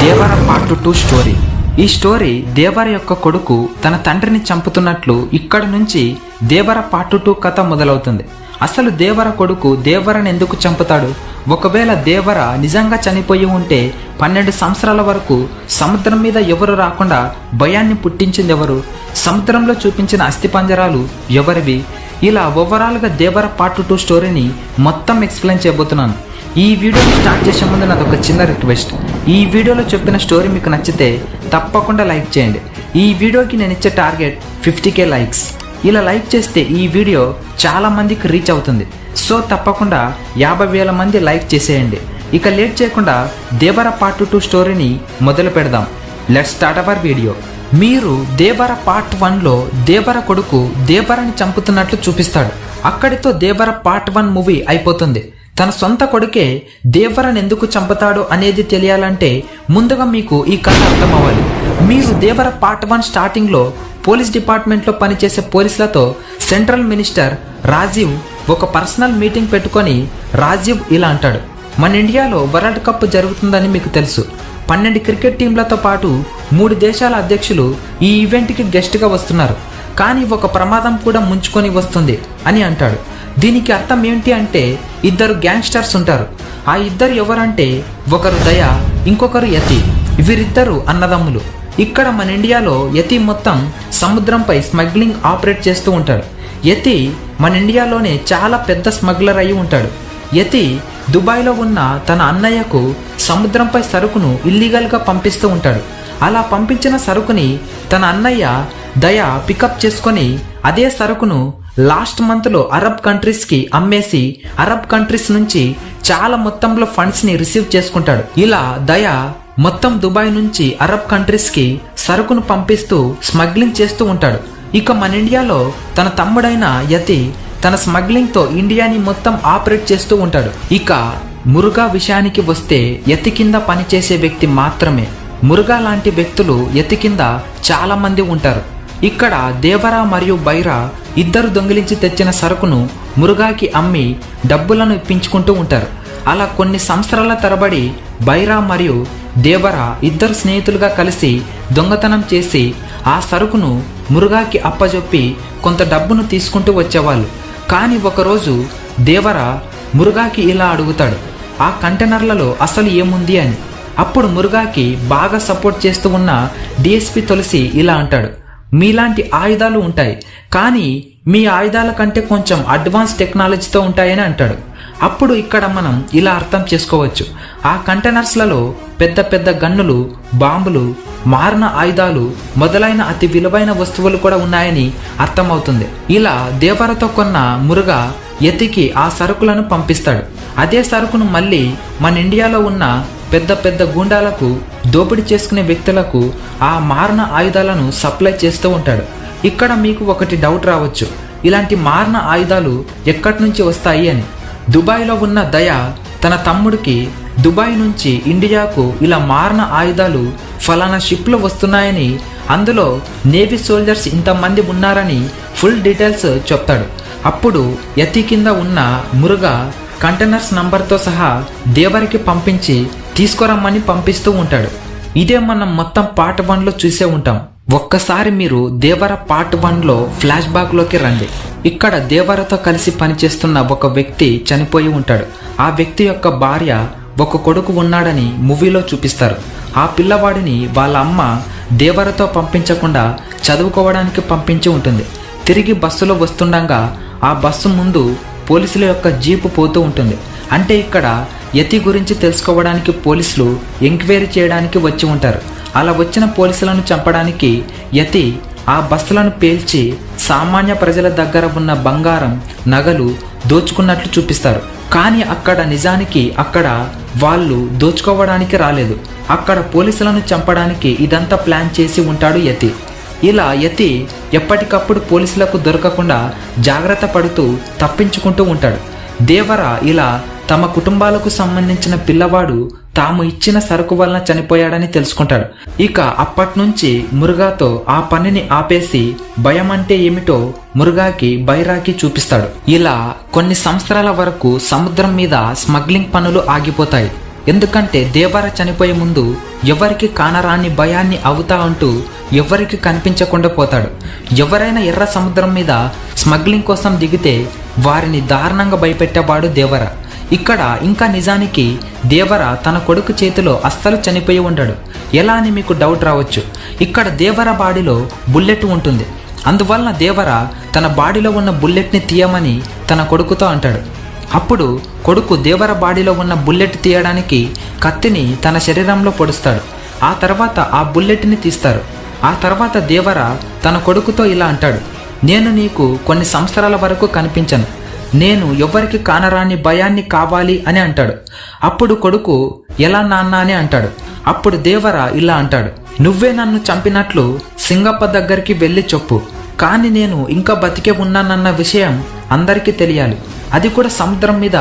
దేవర part 2 story. ఈ story దేవర యొక్క కొడుకు తన తండ్రిని చంపుతున్నట్లు ఇక్కడ నుంచి దేవర పార్ట్ 2 కథ మొదలవుతుంది. అసలు దేవర కొడుకు దేవరని ఎందుకు చంపుతాడు? ఒకవేళ దేవర నిజంగా చనిపోయి ఉంటే 12 సంవత్సరాల వరకు సముద్రం మీద ఎవరు రాకుండా భయాన్ని పుట్టించింది ఎవరు? సముద్రంలో చూపించిన అస్థిపంజరాలు ఎవరివి? ఇలా ఓవరాల్గా దేవర పార్ట్ 2 స్టోరీని మొత్తం ఎక్స్ప్లెయిన్ చేయబోతున్నాను. ఈ వీడియోని స్టార్ట్ చేసే ముందు నాదొక చిన్న రిక్వెస్ట్. ఈ వీడియోలో చెప్పిన స్టోరీ మీకు నచ్చితే తప్పకుండా లైక్ చేయండి. ఈ వీడియోకి నేను ఇచ్చే టార్గెట్ 50K లైక్స్. ఇలా లైక్ చేస్తే ఈ వీడియో చాలా మందికి రీచ్ అవుతుంది. సో తప్పకుండా 50,000 మంది లైక్ చేసేయండి. ఇక లేట్ చేయకుండా దేవర పార్ట్ 2 స్టోరీని మొదలు పెడదాం. Let's start our video. మీరు దేవర పార్ట్ 1లో దేవర కొడుకు దేవరని చంపుతున్నట్లు చూపిస్తాడు. అక్కడితో దేవర పార్ట్ 1 మూవీ అయిపోతుంది. తన సొంత కొడుకే దేవరని ఎందుకు చంపుతాడు అనేది తెలియాలంటే ముందుగా మీకు ఈ కథ అర్థం అవ్వాలి. మీరు దేవర పార్ట్ 1 స్టార్టింగ్లో పోలీస్ డిపార్ట్మెంట్లో పనిచేసే పోలీసులతో సెంట్రల్ మినిస్టర్ రాజీవ్ ఒక పర్సనల్ మీటింగ్ పెట్టుకొని రాజీవ్ ఇలా అంటాడు, మన ఇండియాలో వరల్డ్ కప్ జరుగుతుందని మీకు తెలుసు. 12 క్రికెట్ టీంలతో పాటు 3 దేశాల అధ్యక్షులు ఈ ఈవెంట్కి గెస్ట్గా వస్తున్నారు. కానీ ఒక ప్రమాదం కూడా ముంచుకొని వస్తుంది అని అంటాడు. దీనికి అర్థం ఏంటి అంటే 2 గ్యాంగ్స్టర్స్ ఉంటారు. ఆ 2 ఎవరంటే ఒకరు దయ, ఇంకొకరు యతి. వీరిద్దరు అన్నదమ్ములు. ఇక్కడ మన ఇండియాలో యతి మొత్తం సముద్రంపై స్మగ్లింగ్ ఆపరేట్ చేస్తూ ఉంటాడు. యతి మన ఇండియాలోనే చాలా పెద్ద స్మగ్లర్ అయి ఉంటాడు. యతి దుబాయ్లో ఉన్న తన అన్నయ్యకు సముద్రంపై సరుకును ఇల్లీగల్గా పంపిస్తూ ఉంటాడు. అలా పంపించిన సరుకుని తన అన్నయ్య దయ పికప్ చేసుకొని అదే సరుకును లాస్ట్ మంత్లో అరబ్ కంట్రీస్కి అమ్మేసి అరబ్ కంట్రీస్ నుంచి చాలా మొత్తంలో ఫండ్స్ని రిసీవ్ చేసుకుంటాడు. ఇలా దయ మొత్తం దుబాయ్ నుంచి అరబ్ కంట్రీస్కి సరుకును పంపిస్తూ స్మగ్లింగ్ చేస్తూ ఉంటాడు. ఇక మన ఇండియాలో తన తమ్ముడైన యతి తన స్మగ్లింగ్తో ఇండియాని మొత్తం ఆపరేట్ చేస్తూ ఉంటాడు. ఇక మురుగా విషయానికి వస్తే యతి కింద పనిచేసే వ్యక్తి మాత్రమే. మురుగా లాంటి వ్యక్తులు యతి కింద చాలా మంది ఉంటారు. ఇక్కడ దేవర మరియు బైరా 2 దొంగిలించి తెచ్చిన సరుకును మురుగాకి అమ్మి డబ్బులను ఇప్పించుకుంటూ ఉంటారు. అలా కొన్ని సంవత్సరాల తరబడి బైరా మరియు దేవర 2 స్నేహితులుగా కలిసి దొంగతనం చేసి ఆ సరుకును మురుగాకి అప్పజొప్పి కొంత డబ్బును తీసుకుంటూ వచ్చేవాళ్ళు. కానీ ఒకరోజు దేవర మురుగాకి ఇలా అడుగుతాడు, ఆ కంటైనర్లలో అసలు ఏముంది అని. అప్పుడు మురుగాకి బాగా సపోర్ట్ చేస్తూ ఉన్న డిఎస్పి తులసి ఇలా అంటాడు, మీలాంటి ఆయుధాలు ఉంటాయి, కానీ మీ ఆయుధాల కంటే కొంచెం అడ్వాన్స్ టెక్నాలజీతో ఉంటాయని అంటాడు. అప్పుడు ఇక్కడ మనం ఇలా అర్థం చేసుకోవచ్చు, ఆ కంటైనర్స్లలో పెద్ద పెద్ద గన్నులు, బాంబులు, మారణ ఆయుధాలు మొదలైన అతి విలువైన వస్తువులు కూడా ఉన్నాయని అర్థమవుతుంది. ఇలా దేవరతో కొన్న మురుగా యతికి ఆ సరుకులను పంపిస్తాడు. అదే సరుకును మళ్ళీ మన ఇండియాలో ఉన్న పెద్ద పెద్ద గూండాలకు, దోపిడీ చేసుకునే వ్యక్తులకు ఆ మారణ ఆయుధాలను సప్లై చేస్తూ ఉంటాడు. ఇక్కడ మీకు ఒకటి డౌట్ రావచ్చు, ఇలాంటి మారణ ఆయుధాలు ఎక్కడి నుంచి వస్తాయి అని. దుబాయ్లో ఉన్న దయ తన తమ్ముడికి దుబాయ్ నుంచి ఇండియాకు ఇలా మారణ ఆయుధాలు ఫలానా షిప్లో వస్తున్నాయని, అందులో నేవీ సోల్జర్స్ ఇంతమంది ఉన్నారని ఫుల్ డీటెయిల్స్ చెప్తాడు. అప్పుడు యతి కింద ఉన్న మురుగా కంటైనర్స్ నంబర్తో సహా దేవరికి పంపించి తీసుకురమ్మని పంపిస్తూ ఉంటాడు. ఇదే మనం మొత్తం పార్ట్ 1లో చూసే ఉంటాం. ఒక్కసారి మీరు దేవర పార్ట్ 1లో ఫ్లాష్ బ్యాక్లోకి రండి. ఇక్కడ దేవరతో కలిసి పనిచేస్తున్న ఒక వ్యక్తి చనిపోయి ఉంటాడు. ఆ వ్యక్తి యొక్క భార్య, ఒక కొడుకు ఉన్నాడని మూవీలో చూపిస్తారు. ఆ పిల్లవాడిని వాళ్ళ అమ్మ దేవరతో పంపించకుండా చదువుకోవడానికి పంపించి ఉంటుంది. తిరిగి బస్సులో వస్తుండగా ఆ బస్సు ముందు పోలీసుల యొక్క జీపు పోతూ ఉంటుంది. అంటే ఇక్కడ యతి గురించి తెలుసుకోవడానికి పోలీసులు ఎంక్వైరీ చేయడానికి వచ్చి ఉంటారు. అలా వచ్చిన పోలీసులను చంపడానికి యతి ఆ బస్సులను పేల్చి సామాన్య ప్రజల దగ్గర ఉన్న బంగారం, నగలు దోచుకున్నట్లు చూపిస్తారు. కానీ అక్కడ నిజానికి అక్కడ వాళ్ళు దోచుకోవడానికి రాలేదు. అక్కడ పోలీసులను చంపడానికి ఇదంతా ప్లాన్ చేసి ఉంటాడు యతి. ఇలా యతి ఎప్పటికప్పుడు పోలీసులకు దొరకకుండా జాగ్రత్త పడుతూ తప్పించుకుంటూ ఉంటాడు. దేవర ఇలా తమ కుటుంబాలకు సంబంధించిన పిల్లవాడు తాము ఇచ్చిన సరుకు వలన చనిపోయాడని తెలుసుకుంటాడు. ఇక అప్పట్నుంచి మురుగాతో ఆ పనిని ఆపేసి భయం అంటే ఏమిటో మురుగాకి, బైరాకి చూపిస్తాడు. ఇలా కొన్ని సంవత్సరాల వరకు సముద్రం మీద స్మగ్లింగ్ పనులు ఆగిపోతాయి. ఎందుకంటే దేవర చనిపోయే ముందు ఎవరికి కానరాని భయాన్ని అవుతా అంటూ ఎవరికి కనిపించకుండా పోతాడు. ఎవరైనా ఎర్ర సముద్రం మీద స్మగ్లింగ్ కోసం దిగితే వారిని దారుణంగా భయపెట్టేవాడు దేవర. ఇక్కడ ఇంకా నిజానికి దేవర తన కొడుకు చేతిలో అస్సలు చనిపోయి ఉండడు. ఎలా అని మీకు డౌట్ రావచ్చు. ఇక్కడ దేవర బాడీలో బుల్లెట్ ఉంటుంది. అందువలన దేవర తన బాడీలో ఉన్న బుల్లెట్ని తీయమని తన కొడుకుతో అంటాడు. అప్పుడు కొడుకు దేవర బాడీలో ఉన్న బుల్లెట్ తీయడానికి కత్తిని తన శరీరంలో పొడుస్తాడు. ఆ తర్వాత ఆ బుల్లెట్ని తీస్తారు. ఆ తర్వాత దేవర తన కొడుకుతో ఇలా అంటాడు, నేను నీకు కొన్ని సంవత్సరాల వరకు కనిపించను, నేను ఎవరికి కానరాని భయాన్ని కావాలి అని అంటాడు. అప్పుడు కొడుకు ఎలా నాన్న అని అంటాడు. అప్పుడు దేవర ఇలా అంటాడు, నువ్వే నన్ను చంపినట్లు సింగప్ప దగ్గరికి వెళ్ళి చెప్పు, కానీ నేను ఇంకా బతికే ఉన్నానన్న విషయం అందరికీ తెలియాలి, అది కూడా సముద్రం మీద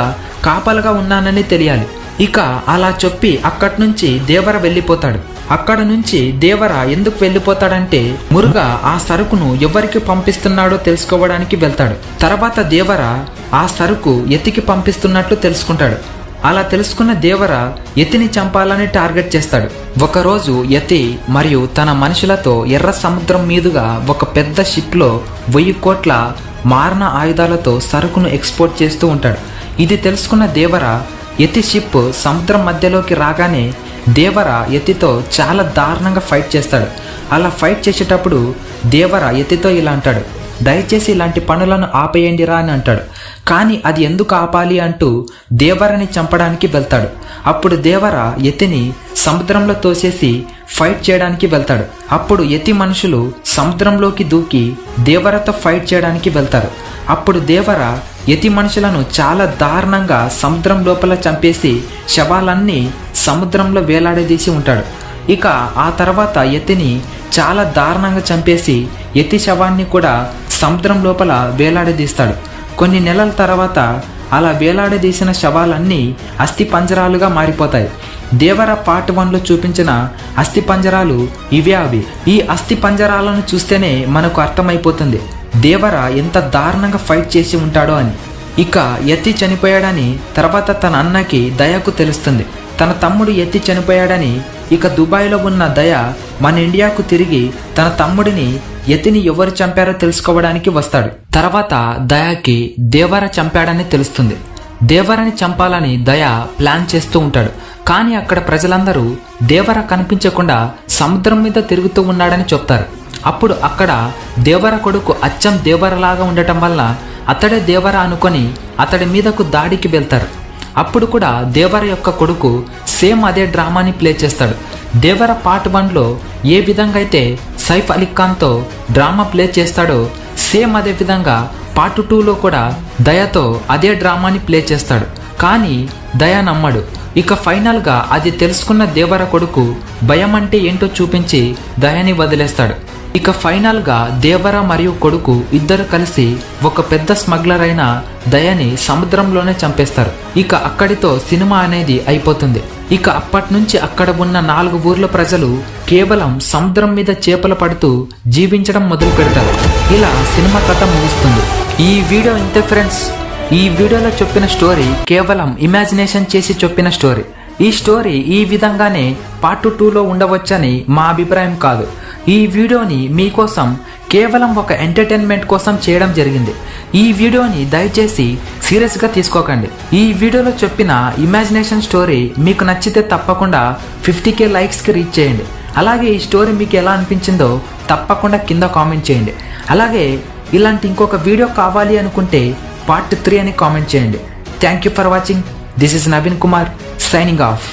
కాపలుగా ఉన్నానని తెలియాలి. ఇక అలా చెప్పి అక్కడి నుంచి దేవర వెళ్ళిపోతాడు. అక్కడ నుంచి దేవర ఎందుకు వెళ్ళిపోతాడంటే మురుగా ఆ సరుకును ఎవరికి పంపిస్తున్నాడో తెలుసుకోవడానికి వెళ్తాడు. తర్వాత దేవర ఆ సరుకు యతికి పంపిస్తున్నట్లు తెలుసుకుంటాడు. అలా తెలుసుకున్న దేవర యతిని చంపాలని టార్గెట్ చేస్తాడు. ఒకరోజు యతి మరియు తన మనుషులతో ఎర్ర సముద్రం మీదుగా ఒక పెద్ద షిప్లో 1000 కోట్ల మారణ ఆయుధాలతో సరుకును ఎక్స్పోర్ట్ చేస్తూ ఉంటాడు. ఇది తెలుసుకున్న దేవర యతి షిప్ సముద్రం మధ్యలోకి రాగానే దేవర యతితో చాలా దారుణంగా ఫైట్ చేస్తాడు. అలా ఫైట్ చేసేటప్పుడు దేవర యతితో ఇలా అంటాడు, దయచేసి ఇలాంటి పనులను ఆపేయండిరా అని అంటాడు. కానీ అది ఎందుకు ఆపాలి అంటూ దేవరని చంపడానికి వెళ్తాడు. అప్పుడు దేవర యతిని సముద్రంలో తోసేసి ఫైట్ చేయడానికి వెళ్తాడు. అప్పుడు యతి మనుషులు సముద్రంలోకి దూకి దేవరతో ఫైట్ చేయడానికి వెళ్తారు. అప్పుడు దేవర యతి మనుషులను చాలా దారుణంగా సముద్రం లోపల చంపేసి శవాలన్నీ సముద్రంలో వేలాడదీసి ఉంటాడు. ఇక ఆ తర్వాత యతిని చాలా దారుణంగా చంపేసి యతి శవాన్ని కూడా సముద్రం లోపల వేలాడదీస్తాడు. కొన్ని నెలల తర్వాత అలా వేలాడదీసిన శవాలన్నీ అస్థి పంజరాలుగా మారిపోతాయి. దేవర పార్ట్ 1లో చూపించిన అస్థి పంజరాలు ఇవే అవి. ఈ అస్థి పంజరాలను చూస్తేనే మనకు అర్థమైపోతుంది దేవర ఎంత దారుణంగా ఫైట్ చేసి ఉంటాడో అని. ఇక యతి చనిపోయాడని తర్వాత తన అన్నకి దయకు తెలుస్తుంది. తన తమ్ముడు యతి చనిపోయాడని. ఇక దుబాయ్లో ఉన్న దయ మన ఇండియాకు తిరిగి తన తమ్ముడిని యతిని ఎవరు చంపారో తెలుసుకోవడానికి వస్తాడు. తర్వాత దయకి దేవర చంపాడని తెలుస్తుంది. దేవరని చంపాలని దయ ప్లాన్ చేస్తూ ఉంటాడు. కానీ అక్కడ ప్రజలందరూ దేవర కనిపించకుండా సముద్రం మీద తిరుగుతూ ఉన్నాడని చెప్తారు. అప్పుడు అక్కడ దేవర కొడుకు అచ్చం దేవరలాగా ఉండటం వల్ల అతడే దేవర అనుకొని అతడి మీదకు దాడికి వెళ్తారు. అప్పుడు కూడా దేవర యొక్క కొడుకు సేమ్ అదే డ్రామాని ప్లే చేస్తాడు. దేవర పార్ట్ 1లో ఏ విధంగా అయితే సైఫ్ అలీ ఖాన్తో డ్రామా ప్లే చేస్తాడో సేమ్ అదే విధంగా పార్ట్ 2లో కూడా దయతో అదే డ్రామాని ప్లే చేస్తాడు. కానీ దయ నమ్మడు. ఇక ఫైనల్గా అది తెలుసుకున్న దేవర కొడుకు భయం అంటే ఏంటో చూపించి దయని వదిలేస్తాడు. ఇక ఫైనల్గా దేవర మరియు కొడుకు ఇద్దరు కలిసి ఒక పెద్ద స్మగ్లర్ అయిన దయని సముద్రంలోనే చంపేస్తారు. ఇక అక్కడితో సినిమా అనేది అయిపోతుంది. ఇక అప్పటి నుంచి అక్కడ ఉన్న 4 ఊర్ల ప్రజలు కేవలం సముద్రం మీద చేపలు పడుతూ జీవించడం మొదలు పెడతారు. ఇలా సినిమా కథ ముగుస్తుంది. ఈ వీడియో ఇంతే ఫ్రెండ్స్. ఈ వీడియోలో చెప్పిన స్టోరీ కేవలం ఇమాజినేషన్ చేసి చెప్పిన స్టోరీ. ఈ స్టోరీ ఈ విధంగానే పార్ట్ 2లో ఉండవచ్చని మా అభిప్రాయం కాదు. ఈ వీడియోని మీకోసం కేవలం ఒక ఎంటర్టైన్మెంట్ కోసం చేయడం జరిగింది. ఈ వీడియోని దయచేసి సీరియస్గా తీసుకోకండి. ఈ వీడియోలో చెప్పిన ఇమాజినేషన్ స్టోరీ మీకు నచ్చితే తప్పకుండా 50K లైక్స్కి రీచ్ చేయండి. అలాగే ఈ స్టోరీ మీకు ఎలా అనిపించిందో తప్పకుండా కింద కామెంట్ చేయండి. అలాగే ఇలాంటి ఇంకొక వీడియో కావాలి అనుకుంటే పార్ట్ 3 అని కామెంట్ చేయండి. Thank you for watching. This is Naveen Kumar signing off.